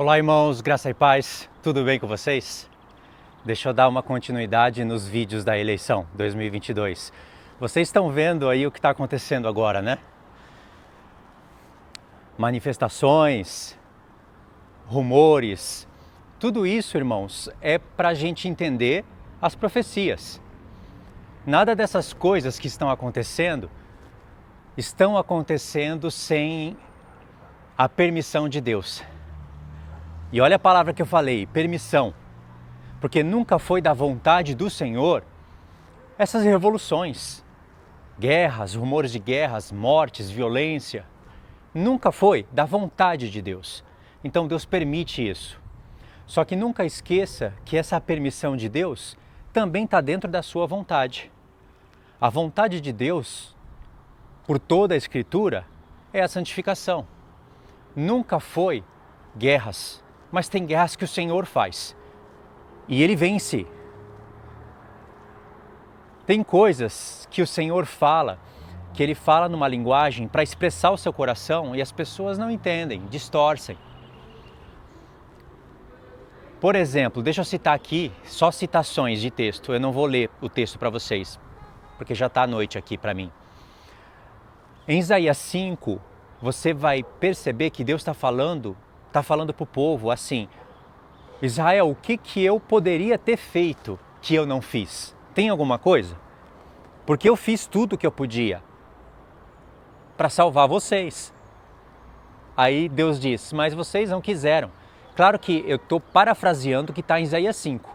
Olá, irmãos, graça e paz, tudo bem com vocês? Deixa eu dar uma continuidade nos vídeos da eleição 2022. Vocês estão vendo aí o que está acontecendo agora, né? Manifestações, rumores, tudo isso, irmãos, é para a gente entender as profecias. Nada dessas coisas que estão acontecendo sem a permissão de Deus. E olha a palavra que eu falei, permissão. Porque nunca foi da vontade do Senhor essas revoluções, guerras, rumores de guerras, mortes, violência. Nunca foi da vontade de Deus. Então Deus permite isso. Só que nunca esqueça que essa permissão de Deus também está dentro da sua vontade. A vontade de Deus, por toda a Escritura, é a santificação. Nunca foi guerras, mas tem guerras que o Senhor faz. E Ele vence. Tem coisas que o Senhor fala, que Ele fala numa linguagem para expressar o seu coração e as pessoas não entendem, distorcem. Por exemplo, deixa eu citar aqui só citações de texto. Eu não vou ler o texto para vocês, porque já está à noite aqui para mim. Em Isaías 5, você vai perceber que Deus está falando para o povo assim: Israel, o que eu poderia ter feito que eu não fiz? Tem alguma coisa? Porque eu fiz tudo o que eu podia para salvar vocês. Aí Deus diz, mas vocês não quiseram. Claro que eu estou parafraseando o que está em Isaías 5,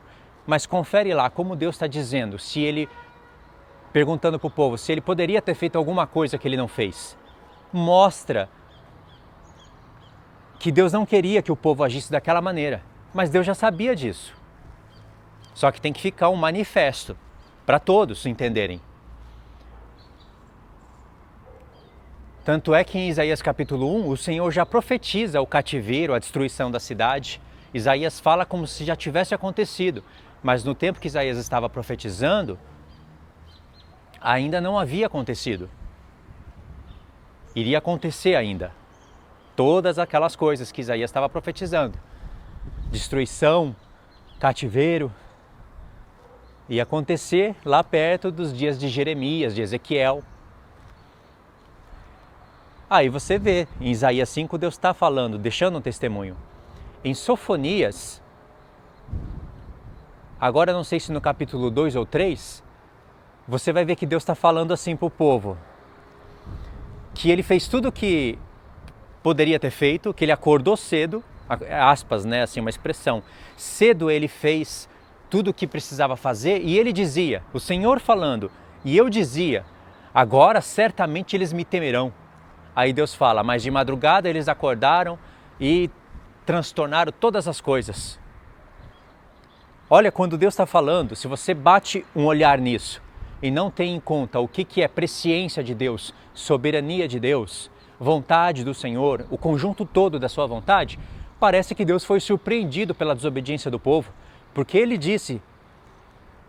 mas confere lá como Deus está dizendo, se Ele, perguntando para o povo, se Ele poderia ter feito alguma coisa que Ele não fez. Mostra que Deus não queria que o povo agisse daquela maneira. Mas Deus já sabia disso. Só que tem que ficar um manifesto para todos entenderem. Tanto é que em Isaías capítulo 1, o Senhor já profetiza o cativeiro, a destruição da cidade. Isaías fala como se já tivesse acontecido. Mas no tempo que Isaías estava profetizando, ainda não havia acontecido. Iria acontecer ainda. Todas aquelas coisas que Isaías estava profetizando. Destruição, cativeiro, ia acontecer lá perto dos dias de Jeremias, de Ezequiel. Aí você vê, em Isaías 5 Deus está falando, deixando um testemunho. Em Sofonias, agora não sei se no capítulo 2 ou 3, você vai ver que Deus está falando assim para o povo, que ele fez tudo o que poderia ter feito, que ele acordou cedo, aspas, né, assim uma expressão, cedo ele fez tudo o que precisava fazer e ele dizia, o Senhor falando, e eu dizia, agora certamente eles me temerão. Aí Deus fala, mas de madrugada eles acordaram e transtornaram todas as coisas. Olha, quando Deus está falando, se você bate um olhar nisso e não tem em conta o que é presciência de Deus, soberania de Deus, vontade do Senhor, o conjunto todo da sua vontade, parece que Deus foi surpreendido pela desobediência do povo, porque Ele disse,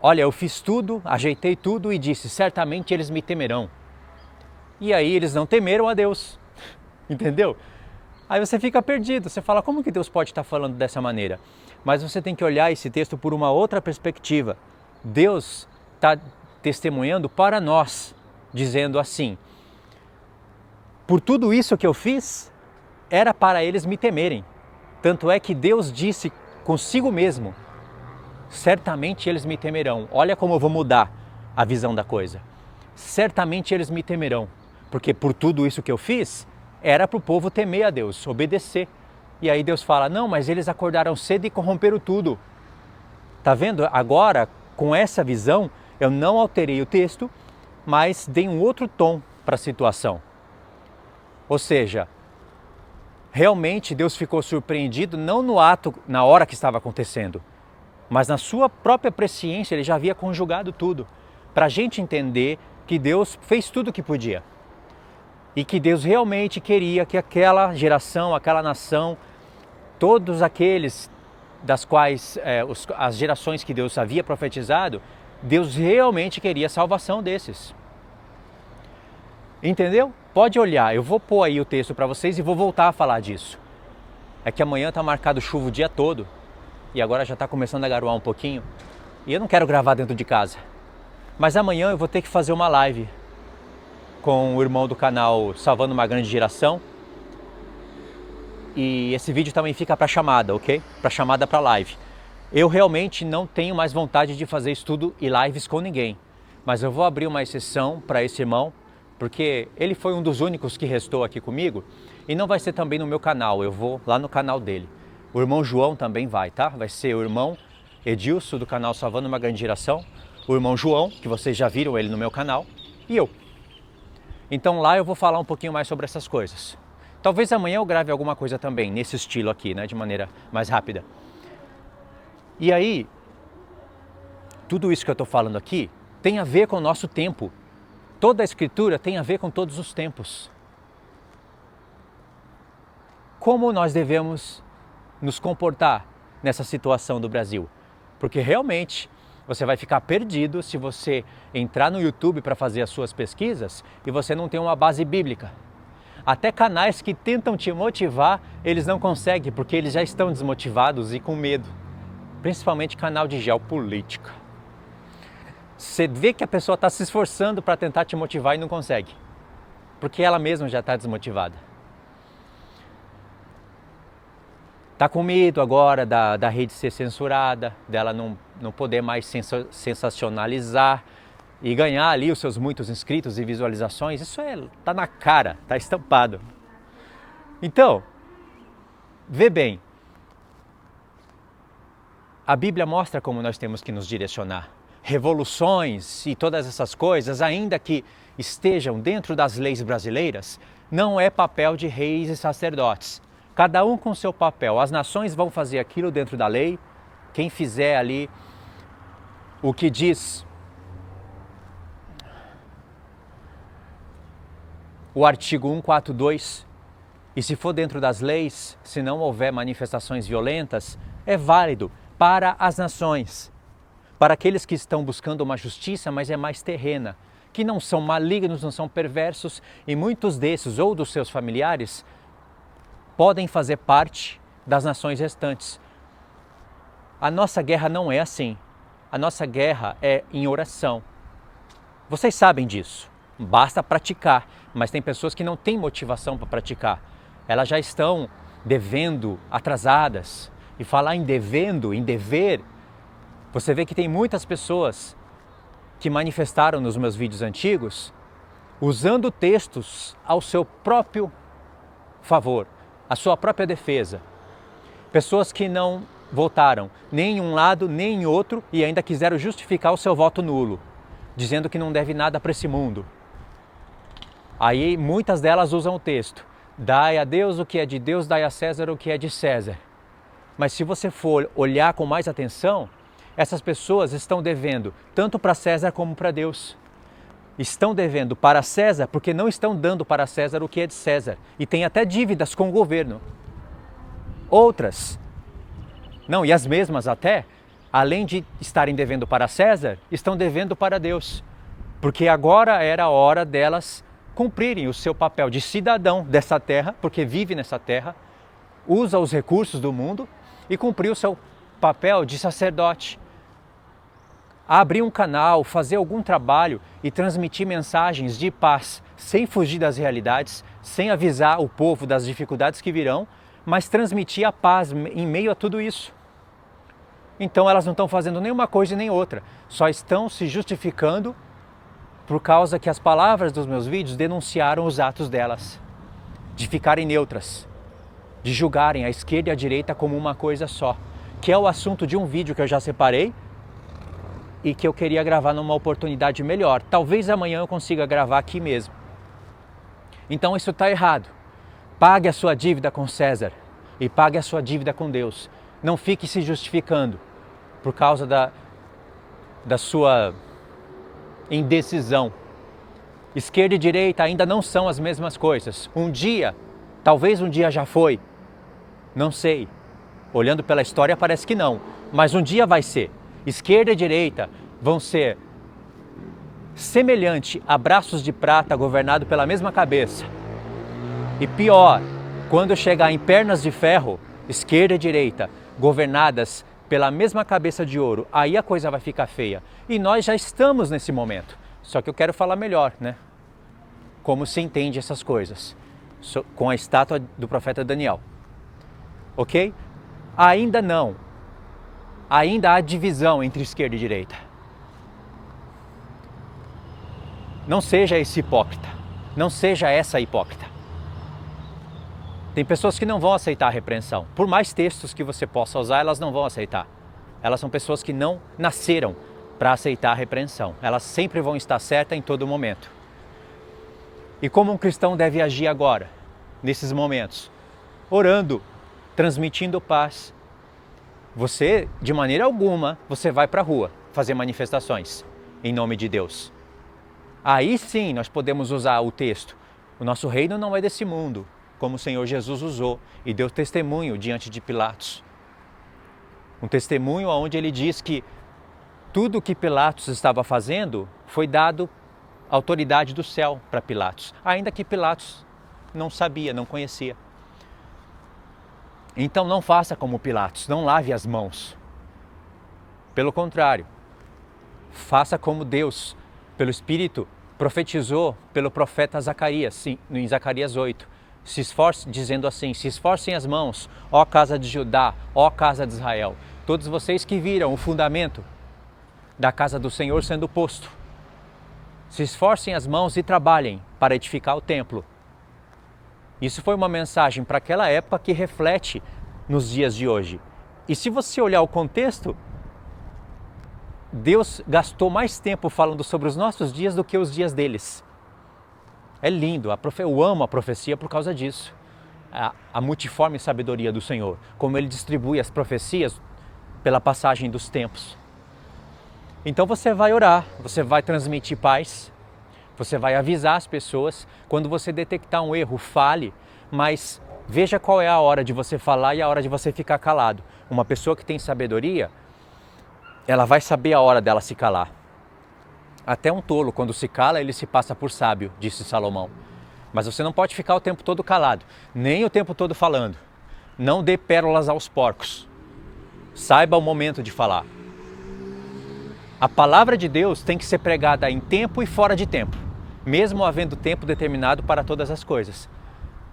olha, eu fiz tudo, ajeitei tudo e disse, certamente eles me temerão. E aí eles não temeram a Deus, entendeu? Aí você fica perdido, você fala, como que Deus pode estar falando dessa maneira? Mas você tem que olhar esse texto por uma outra perspectiva. Deus está testemunhando para nós, dizendo assim, por tudo isso que eu fiz, era para eles me temerem. Tanto é que Deus disse consigo mesmo, certamente eles me temerão. Olha como eu vou mudar a visão da coisa. Certamente eles me temerão, porque por tudo isso que eu fiz, era para o povo temer a Deus, obedecer. E aí Deus fala, não, mas eles acordaram cedo e corromperam tudo. Tá vendo? Agora, com essa visão, eu não alterei o texto, mas dei um outro tom para a situação. Ou seja, realmente Deus ficou surpreendido não no ato, na hora que estava acontecendo, mas na sua própria presciência Ele já havia conjugado tudo, para a gente entender que Deus fez tudo o que podia. E que Deus realmente queria que aquela geração, aquela nação, todos aqueles das quais, as gerações que Deus havia profetizado, Deus realmente queria a salvação desses. Entendeu? Pode olhar, eu vou pôr aí o texto para vocês e vou voltar a falar disso. é que amanhã está marcado chuva o dia todo e agora já está começando a garoar um pouquinho e eu não quero gravar dentro de casa. Mas amanhã eu vou ter que fazer uma live com o irmão do canal Salvando uma Grande Geração. E esse vídeo também fica para chamada, ok? Para chamada para live. Eu realmente não tenho mais vontade de fazer estudo e lives com ninguém. Mas eu vou abrir uma exceção para esse irmão, porque ele foi um dos únicos que restou aqui comigo. E não vai ser também no meu canal, eu vou lá no canal dele. O irmão João também vai, tá? Vai ser o irmão Edilson do canal Salvando uma Grande Geração. O irmão João, que vocês já viram ele no meu canal. E eu. Então lá eu vou falar um pouquinho mais sobre essas coisas. Talvez amanhã eu grave alguma coisa também, nesse estilo aqui, né, de maneira mais rápida. E aí, tudo isso que eu estou falando aqui tem a ver com o nosso tempo. Toda a Escritura tem a ver com todos os tempos. Como nós devemos nos comportar nessa situação do Brasil? Porque realmente você vai ficar perdido se você entrar no YouTube para fazer as suas pesquisas e você não tem uma base bíblica. Até canais que tentam te motivar, eles não conseguem, porque eles já estão desmotivados e com medo. Principalmente canal de geopolítica. Você vê que a pessoa está se esforçando para tentar te motivar e não consegue. Porque ela mesma já está desmotivada. Está com medo agora da rede ser censurada, dela não poder mais sensacionalizar e ganhar ali os seus muitos inscritos e visualizações. Isso tá na cara, tá estampado. Então, vê bem, a Bíblia mostra como nós temos que nos direcionar. Revoluções e todas essas coisas, ainda que estejam dentro das leis brasileiras, não é papel de reis e sacerdotes. Cada um com seu papel. As nações vão fazer aquilo dentro da lei. Quem fizer ali o que diz o artigo 142, e se for dentro das leis, se não houver manifestações violentas, é válido para as nações, para aqueles que estão buscando uma justiça, mas é mais terrena, que não são malignos, não são perversos, e muitos desses ou dos seus familiares podem fazer parte das nações restantes. A nossa guerra não é assim. A nossa guerra é em oração. Vocês sabem disso. Basta praticar, mas tem pessoas que não têm motivação para praticar. Elas já estão devendo, atrasadas. E falar em devendo, em dever, você vê que tem muitas pessoas que manifestaram nos meus vídeos antigos usando textos ao seu próprio favor, a sua própria defesa. Pessoas que não votaram nem em um lado nem em outro e ainda quiseram justificar o seu voto nulo, dizendo que não deve nada para esse mundo. Aí muitas delas usam o texto: dai a Deus o que é de Deus, dai a César o que é de César. Mas se você for olhar com mais atenção, essas pessoas estão devendo tanto para César como para Deus. Estão devendo para César porque não estão dando para César o que é de César. E tem até dívidas com o governo. Outras, não, e as mesmas até, além de estarem devendo para César, estão devendo para Deus. Porque agora era a hora delas cumprirem o seu papel de cidadão dessa terra, porque vive nessa terra, usa os recursos do mundo e cumprir o seu papel de sacerdote. Abrir um canal, fazer algum trabalho e transmitir mensagens de paz, sem fugir das realidades, sem avisar o povo das dificuldades que virão, mas transmitir a paz em meio a tudo isso. Então elas não estão fazendo nenhuma coisa e nem outra, só estão se justificando por causa que as palavras dos meus vídeos denunciaram os atos delas, de ficarem neutras, de julgarem a esquerda e a direita como uma coisa só, que é o assunto de um vídeo que eu já separei, e que eu queria gravar numa oportunidade melhor. Talvez amanhã eu consiga gravar aqui mesmo. Então isso está errado. Pague a sua dívida com César e pague a sua dívida com Deus. Não fique se justificando por causa da sua indecisão. Esquerda e direita ainda não são as mesmas coisas. Um dia, talvez um dia já foi. Não sei. Olhando pela história parece que não. Mas um dia vai ser. Esquerda e direita vão ser semelhante a braços de prata governado pela mesma cabeça. E pior, quando chegar em pernas de ferro, esquerda e direita, governadas pela mesma cabeça de ouro, aí a coisa vai ficar feia. E nós já estamos nesse momento. Só que eu quero falar melhor, né? Como se entende essas coisas, com a estátua do profeta Daniel. Ok? Ainda não. Ainda há divisão entre esquerda e direita. Não seja esse hipócrita. Não seja essa hipócrita. Tem pessoas que não vão aceitar a repreensão. Por mais textos que você possa usar, elas não vão aceitar. Elas são pessoas que não nasceram para aceitar a repreensão. Elas sempre vão estar certas em todo momento. E como um cristão deve agir agora, nesses momentos? Orando, transmitindo paz. Você, de maneira alguma, você vai para a rua fazer manifestações em nome de Deus. Aí sim nós podemos usar o texto. O nosso reino não é desse mundo, como o Senhor Jesus usou e deu testemunho diante de Pilatos. Um testemunho onde ele diz que tudo o que Pilatos estava fazendo foi dado autoridade do céu para Pilatos, ainda que Pilatos não sabia, não conhecia. Então não faça como Pilatos, não lave as mãos. Pelo contrário, faça como Deus, pelo Espírito, profetizou pelo profeta Zacarias, sim, em Zacarias 8. Se esforce, dizendo assim: se esforcem as mãos, ó casa de Judá, ó casa de Israel, todos vocês que viram o fundamento da casa do Senhor sendo posto. Se esforcem as mãos e trabalhem para edificar o templo. Isso foi uma mensagem para aquela época que reflete nos dias de hoje. E se você olhar o contexto, Deus gastou mais tempo falando sobre os nossos dias do que os dias deles. É lindo, eu amo a profecia por causa disso. A multiforme sabedoria do Senhor, como Ele distribui as profecias pela passagem dos tempos. Então você vai orar, você vai transmitir paz, você vai avisar as pessoas. Quando você detectar um erro, fale, mas veja qual é a hora de você falar e a hora de você ficar calado. Uma pessoa que tem sabedoria, ela vai saber a hora dela se calar. Até um tolo, quando se cala, ele se passa por sábio, disse Salomão. Mas você não pode ficar o tempo todo calado, nem o tempo todo falando. Não dê pérolas aos porcos. Saiba o momento de falar. A palavra de Deus tem que ser pregada em tempo e fora de tempo, mesmo havendo tempo determinado para todas as coisas.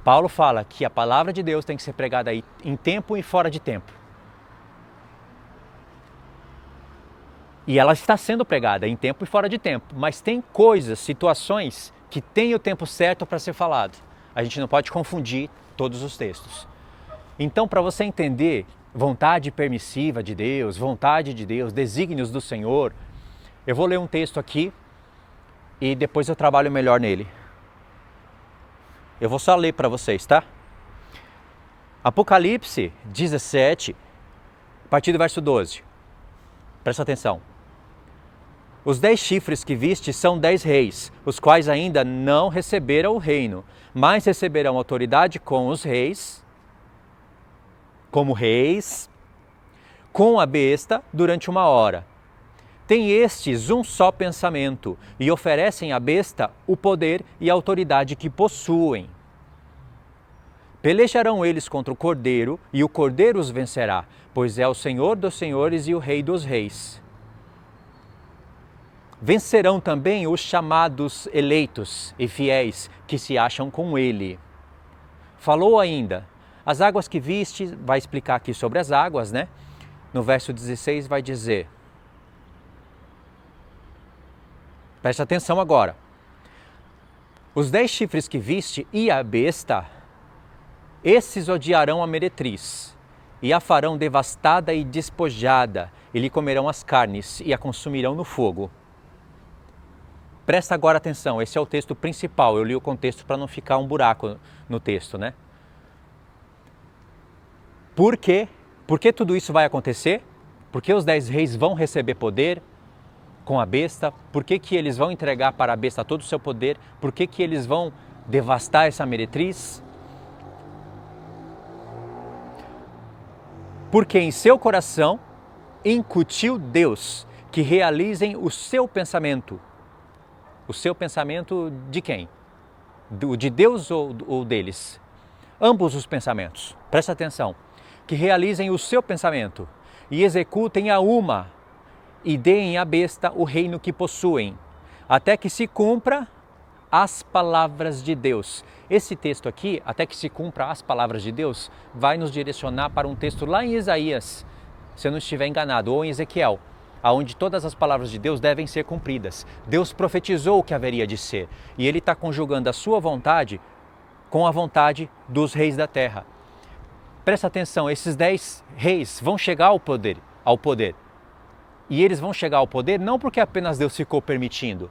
Paulo fala que a palavra de Deus tem que ser pregada em tempo e fora de tempo. E ela está sendo pregada em tempo e fora de tempo, mas tem coisas, situações que tem o tempo certo para ser falado. A gente não pode confundir todos os textos. Então, para você entender vontade permissiva de Deus, vontade de Deus, desígnios do Senhor, eu vou ler um texto aqui e depois eu trabalho melhor nele. Eu vou só ler para vocês, tá? Apocalipse 17, a partir do verso 12. Presta atenção. Os 10 chifres que viste são 10 reis, os quais ainda não receberam o reino, mas receberão autoridade com os reis, como reis, com a besta durante 1 hora. Tem estes um só pensamento e oferecem à besta o poder e a autoridade que possuem. Pelejarão eles contra o Cordeiro e o Cordeiro os vencerá, pois é o Senhor dos senhores e o Rei dos reis. Vencerão também os chamados eleitos e fiéis que se acham com ele. Falou ainda, as águas que viste, vai explicar aqui sobre as águas, né? No verso 16 vai dizer, presta atenção agora, os 10 chifres que viste e a besta, esses odiarão a meretriz e a farão devastada e despojada, e lhe comerão as carnes e a consumirão no fogo. Presta agora atenção, esse é o texto principal, eu li o contexto para não ficar um buraco no texto, né? Por quê? Por que tudo isso vai acontecer? Por que os 10 reis vão receber poder com a besta? Por que que eles vão entregar para a besta todo o seu poder? Por que que eles vão devastar essa meretriz? Porque em seu coração incutiu Deus que realizem o seu pensamento. O seu pensamento de quem? De Deus ou deles? Ambos os pensamentos. Presta atenção. que realizem o seu pensamento e executem a uma e deem à besta o reino que possuem, até que se cumpra as palavras de Deus. Esse texto aqui, até que se cumpra as palavras de Deus, vai nos direcionar para um texto lá em Isaías, se eu não estiver enganado, ou em Ezequiel, onde todas as palavras de Deus devem ser cumpridas. Deus profetizou o que haveria de ser, e Ele está conjugando a sua vontade com a vontade dos reis da terra. Presta atenção, esses 10 reis vão chegar ao poder. E eles vão chegar ao poder não porque apenas Deus ficou permitindo.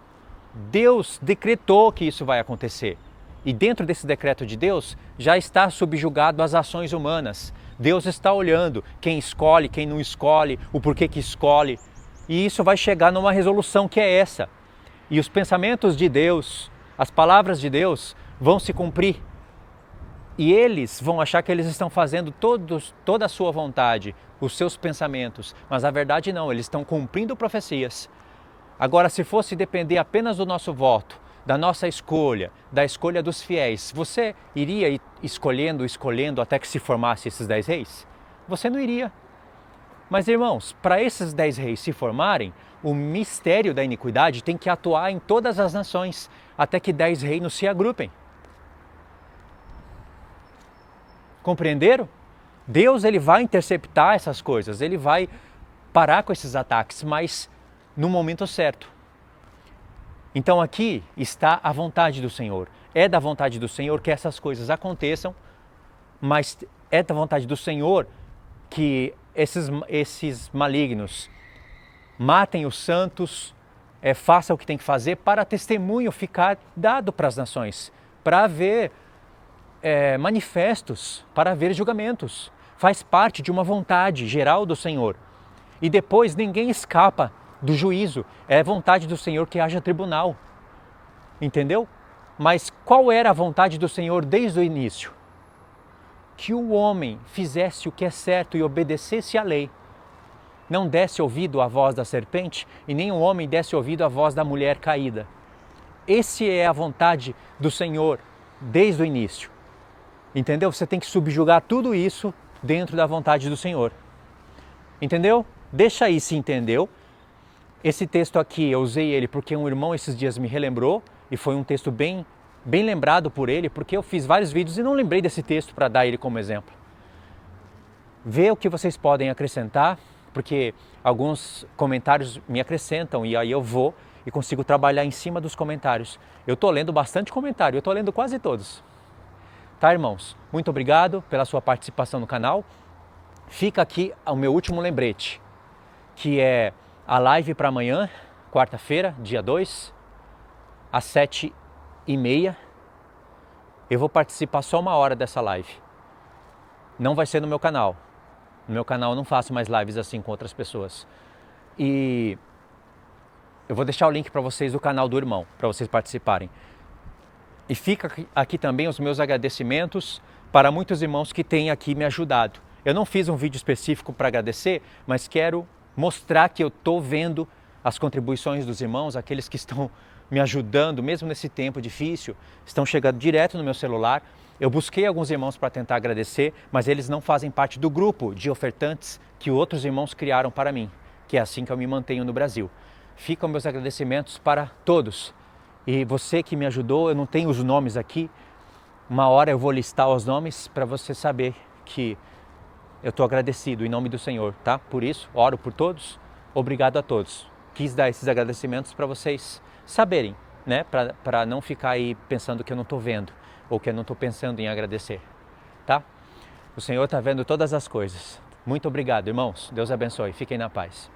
Deus decretou que isso vai acontecer. E dentro desse decreto de Deus já está subjugado às ações humanas. Deus está olhando quem escolhe, quem não escolhe, o porquê que escolhe. E isso vai chegar numa resolução que é essa. E os pensamentos de Deus, as palavras de Deus vão se cumprir. E eles vão achar que eles estão fazendo toda a sua vontade, os seus pensamentos. Mas a verdade não, eles estão cumprindo profecias. Agora, se fosse depender apenas do nosso voto, da nossa escolha, da escolha dos fiéis, você iria ir escolhendo até que se formasse esses 10 reis? Você não iria. Mas, irmãos, para esses 10 reis se formarem, o mistério da iniquidade tem que atuar em todas as nações, até que 10 reinos se agrupem. Compreenderam? Deus ele vai interceptar essas coisas, ele vai parar com esses ataques, mas no momento certo. Então aqui está a vontade do Senhor. É da vontade do Senhor que essas coisas aconteçam, mas é da vontade do Senhor que esses malignos matem os santos, façam o que tem que fazer para testemunho ficar dado para as nações, para haver manifestos, para haver julgamentos. Faz parte de uma vontade geral do Senhor. E depois ninguém escapa do juízo. É vontade do Senhor que haja tribunal. Entendeu? Mas qual era a vontade do Senhor desde o início? Que o homem fizesse o que é certo e obedecesse à lei. Não desse ouvido à voz da serpente e nem o homem desse ouvido à voz da mulher caída. Essa é a vontade do Senhor desde o início. Entendeu? Você tem que subjugar tudo isso dentro da vontade do Senhor. Entendeu? Deixa aí se entendeu. Esse texto aqui, eu usei ele porque um irmão esses dias me relembrou e foi um texto bem lembrado por ele, porque eu fiz vários vídeos e não lembrei desse texto para dar ele como exemplo. Vê o que vocês podem acrescentar, porque alguns comentários me acrescentam e aí eu vou e consigo trabalhar em cima dos comentários. Eu estou lendo bastante comentário, eu estou lendo quase todos. Tá, irmãos? Muito obrigado pela sua participação no canal. Fica aqui o meu último lembrete, que é a live para amanhã, quarta-feira, dia 2, às 7h30. Eu vou participar só 1 hora dessa live. Não vai ser no meu canal. No meu canal eu não faço mais lives assim com outras pessoas. E eu vou deixar o link para vocês do canal do irmão, para vocês participarem. E fica aqui também os meus agradecimentos para muitos irmãos que têm aqui me ajudado. Eu não fiz um vídeo específico para agradecer, mas quero mostrar que eu estou vendo as contribuições dos irmãos, aqueles que estão me ajudando, mesmo nesse tempo difícil, estão chegando direto no meu celular. Eu busquei alguns irmãos para tentar agradecer, mas eles não fazem parte do grupo de ofertantes que outros irmãos criaram para mim, que é assim que eu me mantenho no Brasil. Ficam meus agradecimentos para todos. E você que me ajudou, eu não tenho os nomes aqui, 1 hora eu vou listar os nomes para você saber que eu estou agradecido em nome do Senhor, tá? Por isso, oro por todos, obrigado a todos. Quis dar esses agradecimentos para vocês saberem, né? Para não ficar aí pensando que eu não estou vendo ou que eu não estou pensando em agradecer, tá? O Senhor está vendo todas as coisas. Muito obrigado, irmãos. Deus abençoe. Fiquem na paz.